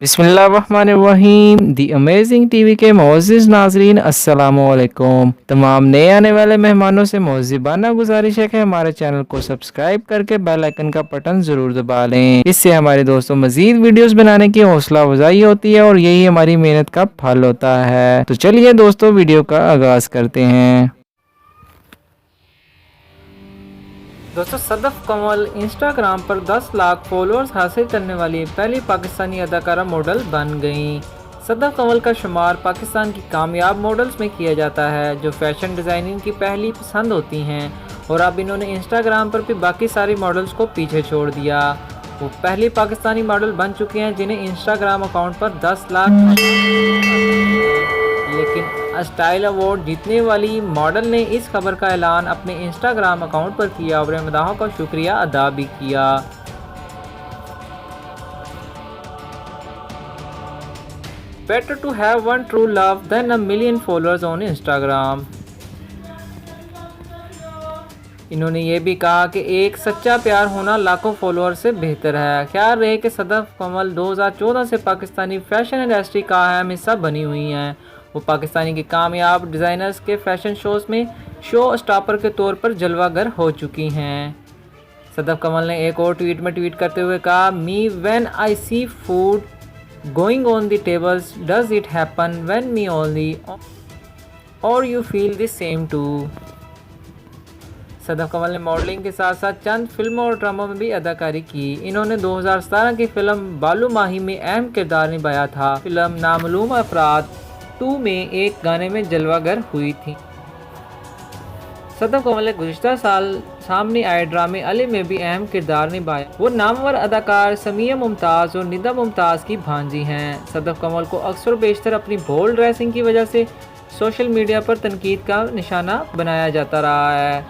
बिस्मिल्लाहिर्रहमानिर्रहीम। दी amazing TV के मोअज़्ज़िज़ नाज़रीन, अस्सलामुअलैकुम। तमाम नए आने वाले मेहमानों से मोअज़्ज़िबाना गुजारिश है कि हमारे चैनल को सब्सक्राइब करके बेल आइकन का बटन ज़रूर दबा लें। इससे हमारे दोस्तों मज़ीद वीडियोस बनाने की हौसला अफजाई होती है और यही हमारी मेहनत का फल होता है। तो चलिए दोस्तों, वीडियो का आगाज़ करते हैं। दोस्तों, सदफ कमल इंस्टाग्राम पर 10 लाख फॉलोअर्स हासिल करने वाली पहली पाकिस्तानी अदाकारा मॉडल बन गईं। सदफ कमल का शुमार पाकिस्तान की कामयाब मॉडल्स में किया जाता है जो फैशन डिज़ाइनिंग की पहली पसंद होती हैं, और अब इन्होंने इंस्टाग्राम पर भी बाकी सारी मॉडल्स को पीछे छोड़ दिया। वो पहली पाकिस्तानी मॉडल बन चुकी हैं जिन्हें इंस्टाग्राम अकाउंट पर 10 लाख। लेकिन स्टाइल अवार्ड जीतने वाली मॉडल ने इस खबर का ऐलान अपने इंस्टाग्राम अकाउंट पर किया और मदाहों का शुक्रिया अदा भी किया। Better to have one true love than a million followers on Instagram. इन्होंने ये भी कहा कि एक सच्चा प्यार होना लाखों फॉलोअर से बेहतर है। ख्याल रहे कि सदफ कमल 2014 से पाकिस्तानी फैशन इंडस्ट्री का अहम हिस्सा बनी हुई हैं। वो पाकिस्तानी के कामयाब डिज़ाइनर्स के फैशन शोज़ में शो स्टॉपर के तौर पर जलवागर हो चुकी हैं। सदफ कमल ने एक और ट्वीट करते हुए कहा, me when I see food going on the tables does it happen when me only or you feel the same too. Sadaf Kamal ने मॉडलिंग के साथ साथ चंद फिल्मों और ड्रामों में भी अदाकारी की। इन्होंने 2017 की फिल्म बालू माही में अहम किरदार निभाया था। फिल्म नामालूम अफराद 2 में एक गाने में जलवागर हुई थी। सदफ कमल ने गुज़िश्ता साल सामने आए ड्रामे अली में भी अहम किरदार निभाया। वो नामवर अदाकार समिया मुमताज़ और निदा मुमताज़ की भांजी हैं। सदफ कमल को अक्सर बेशतर अपनी बोल्ड ड्रेसिंग की वजह से सोशल मीडिया पर तनकीद का निशाना बनाया जाता रहा है।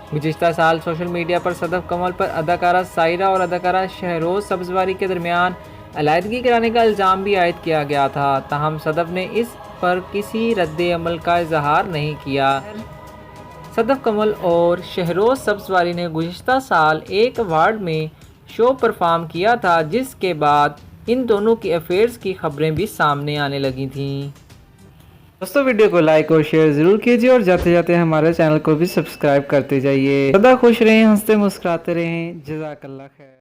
गुज़िश्ता साल सोशल मीडिया पर सदफ कमल पर अदाकारा सायरा और अदाकारा शहरोज़ सब्ज़वारी के दरमियान अलहदगी कराने का इल्ज़ाम भी आयद किया गया था। ताहम सदफ ने इस पर किसी रद्द अमल का इजहार नहीं किया। सदफ कमल और शहरोज़ सब्ज़वारी ने गुज़िश्ता साल एक अवार्ड में शो परफॉर्म किया था, जिसके बाद इन दोनों की अफेयर्स की खबरें भी सामने आने लगी थीं। दोस्तों, वीडियो को लाइक और शेयर ज़रूर कीजिए और जाते जाते हमारे चैनल को भी सब्सक्राइब करते जाइए। सदा खुश रहें, हंसते मुस्कुराते रहें। जज़ाकल्लाह खैर।